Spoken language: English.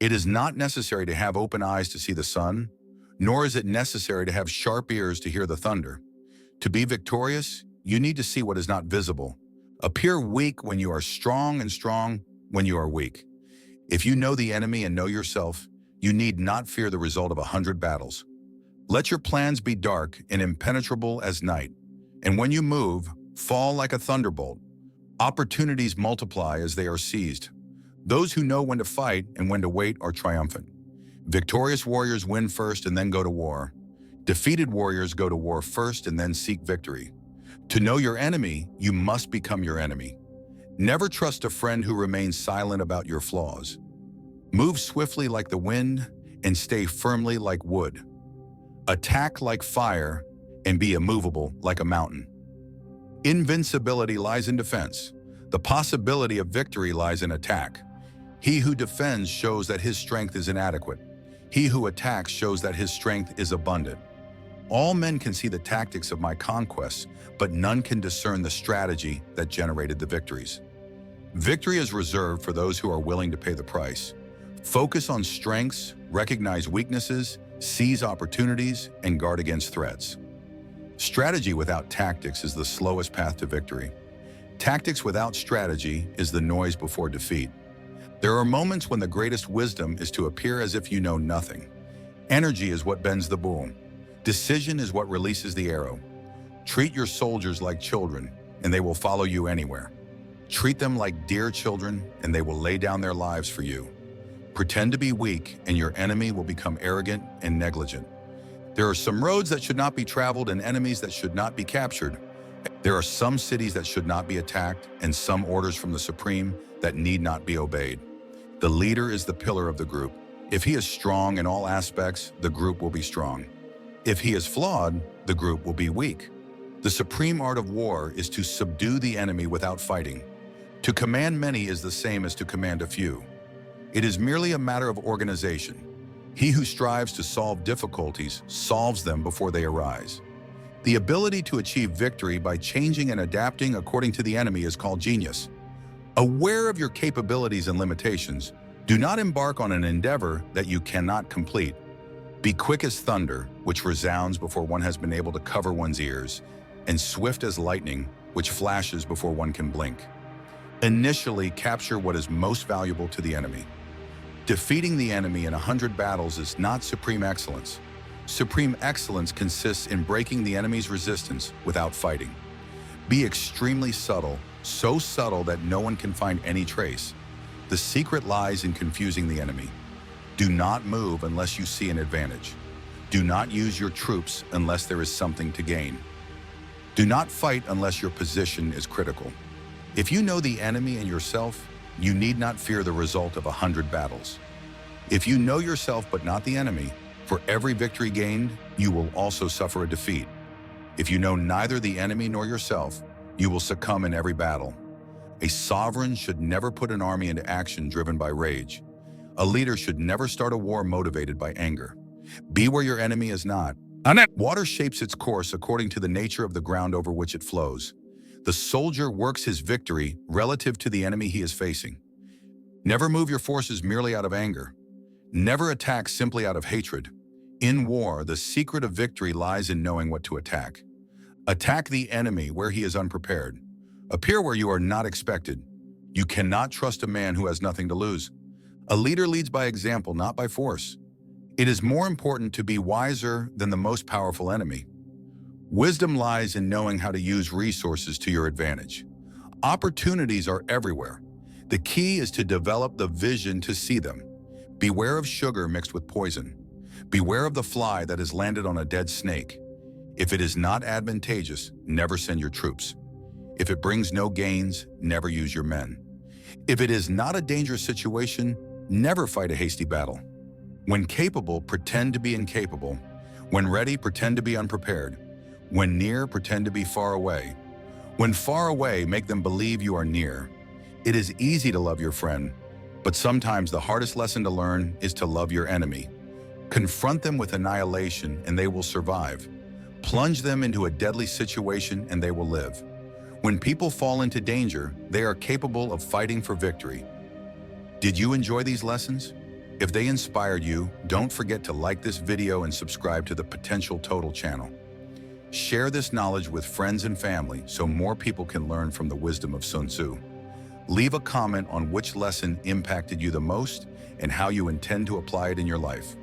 It is not necessary to have open eyes to see the sun, nor is it necessary to have sharp ears to hear the thunder. To be victorious, you need to see what is not visible. Appear weak when you are strong and strong when you are weak. If you know the enemy and know yourself, you need not fear the result of 100 battles. Let your plans be dark and impenetrable as night, and when you move, fall like a thunderbolt. Opportunities multiply as they are seized. Those who know when to fight and when to wait are triumphant. Victorious warriors win first and then go to war. Defeated warriors go to war first and then seek victory. To know your enemy, you must become your enemy. Never trust a friend who remains silent about your flaws. Move swiftly like the wind and stay firmly like wood. Attack like fire and be immovable like a mountain. Invincibility lies in defense. The possibility of victory lies in attack. He who defends shows that his strength is inadequate. He who attacks shows that his strength is abundant. All men can see the tactics of my conquests, but none can discern the strategy that generated the victories. Victory is reserved for those who are willing to pay the price. Focus on strengths, recognize weaknesses, seize opportunities, and guard against threats. Strategy without tactics is the slowest path to victory. Tactics without strategy is the noise before defeat. There are moments when the greatest wisdom is to appear as if you know nothing. Energy is what bends the bow. Decision is what releases the arrow. Treat your soldiers like children, and they will follow you anywhere. Treat them like dear children, and they will lay down their lives for you. Pretend to be weak, and your enemy will become arrogant and negligent. There are some roads that should not be traveled and enemies that should not be captured. There are some cities that should not be attacked and some orders from the Supreme that need not be obeyed. The leader is the pillar of the group. If he is strong in all aspects, the group will be strong. If he is flawed, the group will be weak. The supreme art of war is to subdue the enemy without fighting. To command many is the same as to command a few. It is merely a matter of organization. He who strives to solve difficulties solves them before they arise. The ability to achieve victory by changing and adapting according to the enemy is called genius. Aware of your capabilities and limitations, do not embark on an endeavor that you cannot complete. Be quick as thunder, which resounds before one has been able to cover one's ears, and swift as lightning, which flashes before one can blink. Initially, capture what is most valuable to the enemy. Defeating the enemy in 100 battles is not supreme excellence. Supreme excellence consists in breaking the enemy's resistance without fighting. Be extremely subtle, so subtle that no one can find any trace. The secret lies in confusing the enemy. Do not move unless you see an advantage. Do not use your troops unless there is something to gain. Do not fight unless your position is critical. If you know the enemy and yourself, you need not fear the result of 100 battles. If you know yourself but not the enemy, for every victory gained, you will also suffer a defeat. If you know neither the enemy nor yourself, you will succumb in every battle. A sovereign should never put an army into action driven by rage. A leader should never start a war motivated by anger. Be where your enemy is not. Water shapes its course according to the nature of the ground over which it flows. The soldier works his victory relative to the enemy he is facing. Never move your forces merely out of anger. Never attack simply out of hatred. In war, the secret of victory lies in knowing what to attack. Attack the enemy where he is unprepared. Appear where you are not expected. You cannot trust a man who has nothing to lose. A leader leads by example, not by force. It is more important to be wiser than the most powerful enemy. Wisdom lies in knowing how to use resources to your advantage. Opportunities are everywhere. The key is to develop the vision to see them. Beware of sugar mixed with poison. Beware of the fly that has landed on a dead snake. If it is not advantageous, never send your troops. If it brings no gains, never use your men. If it is not a dangerous situation, never fight a hasty battle. When capable, pretend to be incapable. When ready, pretend to be unprepared. When near, pretend to be far away. When far away, make them believe you are near. It is easy to love your friend, but sometimes the hardest lesson to learn is to love your enemy. Confront them with annihilation and they will survive. Plunge them into a deadly situation and they will live. When people fall into danger, they are capable of fighting for victory. Did you enjoy these lessons? If they inspired you, don't forget to like this video and subscribe to the Potential Total channel. Share this knowledge with friends and family so more people can learn from the wisdom of Sun Tzu. Leave a comment on which lesson impacted you the most and how you intend to apply it in your life.